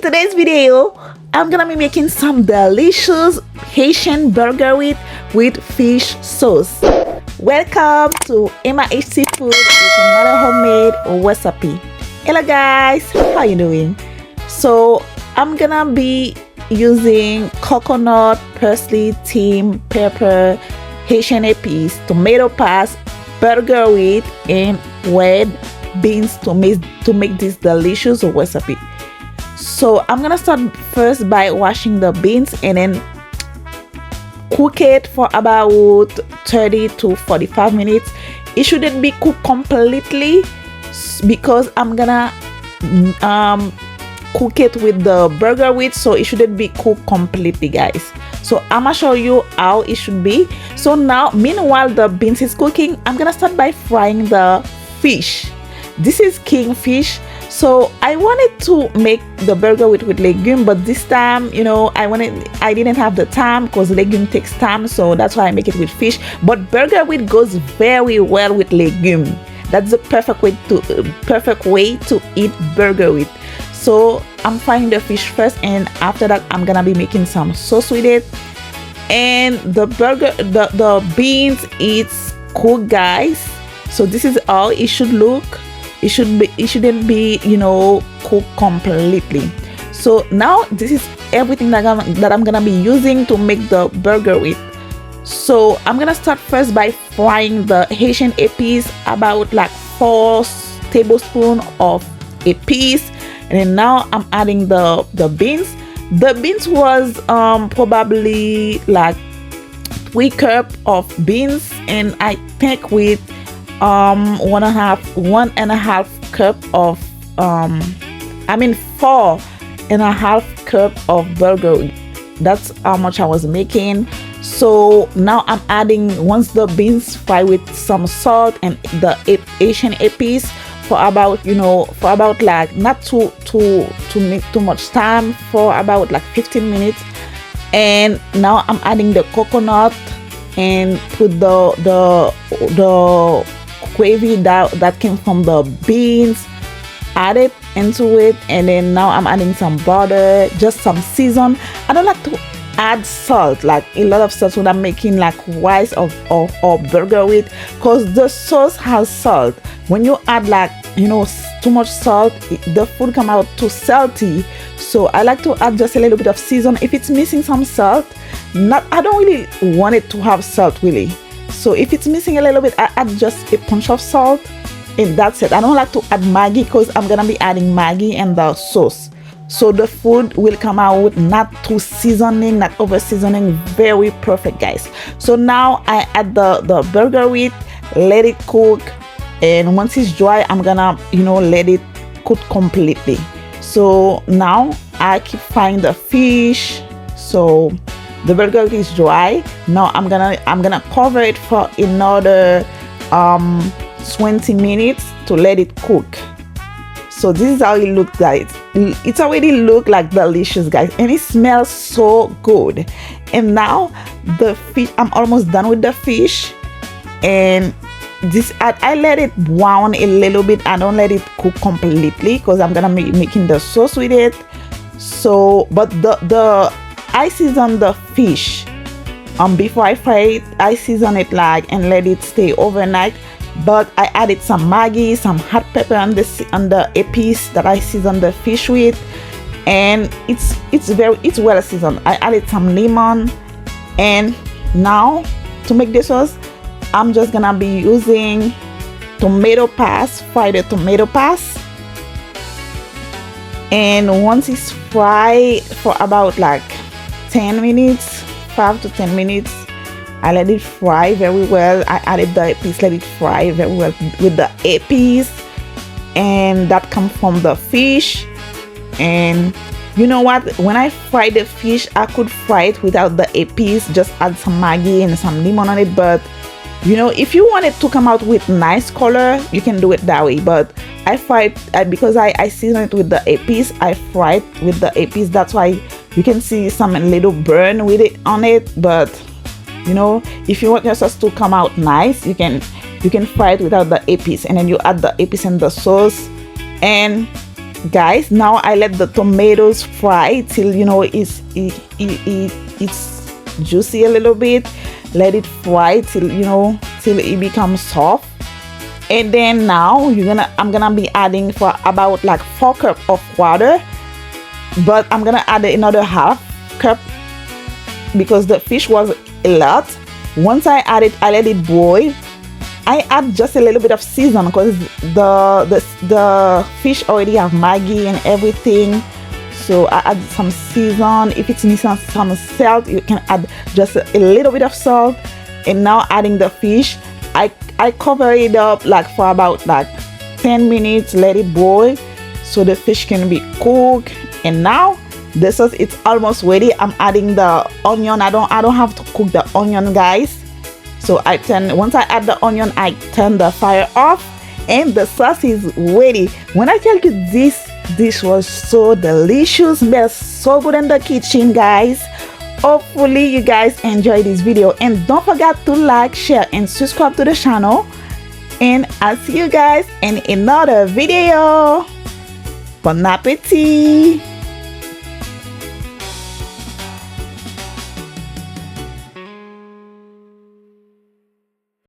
today's video, I'm gonna be making some delicious Haitian burger with fish sauce. Welcome to Emma H Seafood with another homemade recipe. Hello guys, how you doing? So I'm gonna be using coconut, parsley, thyme, pepper, Haitian épices, tomato paste, burger wheat, and red beans to make this delicious recipe. So I'm gonna start first by washing the beans and then cook it for about 30 to 45 minutes. It shouldn't be cooked completely because I'm gonna cook it with the burger wheat, so it shouldn't be cooked completely, guys. So I'm gonna show you how it should be. So now, meanwhile the beans is cooking, I'm gonna start by frying the fish. This is kingfish. So I wanted to make the burger with legume, but this time, you know, I didn't have the time because legume takes time, so that's why I make it with fish. But burger wheat goes very well with legume. That's the perfect way to eat burger wheat. So I'm frying the fish first, and after that I'm gonna be making some sauce with it. And the beans, it's cooked, guys. So this is how it should look. It shouldn't be, you know, cooked completely. So now this is everything that I'm gonna be using to make the burger with. So I'm gonna start first by frying the Haitian épices, about like 4 tablespoons of épices, and then now I'm adding the beans. The beans was probably like 3 cups of beans, and I think with 1.5 cup of 4.5 cup of burger. That's how much I was making. So now I'm adding, once the beans fry with some salt and the Haitian épices for about, you know, for about like not too much time, for about like 15 minutes. And now I'm adding the coconut and put the gravy that came from the beans, add it into it. And then now I'm adding some butter, just some season. I don't like to add salt, like a lot of salt when I'm making like rice or burger with, because the sauce has salt. When you add, like, you know, too much salt, the food come out too salty. So I like to add just a little bit of season. If it's missing some salt, I don't really want it to have salt really. So if it's missing a little bit, I add just a punch of salt, and that's it. I don't like to add Maggi because I'm gonna be adding Maggi and the sauce. So the food will come out not too seasoning, not over seasoning, very perfect, guys. So now I add the burger wheat, let it cook, and once it's dry, I'm gonna, you know, let it cook completely. So now I keep frying the fish. So the burger is dry. Now I'm gonna cover it for another 20 minutes to let it cook. So this is how it looks, guys. It's already look like delicious, guys, and it smells so good. And now the fish, I'm almost done with the fish, and this I let it brown a little bit. I don't let it cook completely because I'm gonna be making the sauce with it. So but I season the fish before I fry it. I season it like and let it stay overnight. But I added some Maggi, some hot pepper on the épices that I seasoned the fish with, and it's well seasoned. I added some lemon, and now to make the sauce, I'm just gonna be using tomato paste, fried tomato paste. And once it's fried for about like 10 minutes, 5 to 10 minutes, I let it fry very well. I added the épices, let it fry very well with the épices, and that comes from the fish. And you know what, when I fry the fish, I could fry it without the épices, just add some Maggi and some lemon on it. But you know, if you want it to come out with nice color, you can do it that way. But I fried because I season it with the épices. I fried with the épices. That's why you can see some little burn with it on it. But you know, if you want your sauce to come out nice, you can fry it without the épices, and then you add the épices and the sauce, and guys, now I let the tomatoes fry till it's juicy a little bit. Let it fry till till it becomes soft. And then now I'm gonna be adding for about like 4 cups of water, but I'm gonna add another half cup because the fish was a lot. Once I add it, I let it boil. I add just a little bit of season because the fish already have Maggi and everything. So I add some season. If it's missing some salt, you can add just a little bit of salt. And now adding the fish, I cover it up like for about like 10 minutes. Let it boil so the fish can be cooked. And now the sauce it's almost ready. I'm adding the onion. I don't have to cook the onion, guys. So once I add the onion, I turn the fire off and the sauce is ready. When I tell you this dish was so delicious, smells so good in the kitchen, guys. Hopefully you guys enjoy this video, and don't forget to like, share and subscribe to the channel, and I'll see you guys in another video. Bon appetit.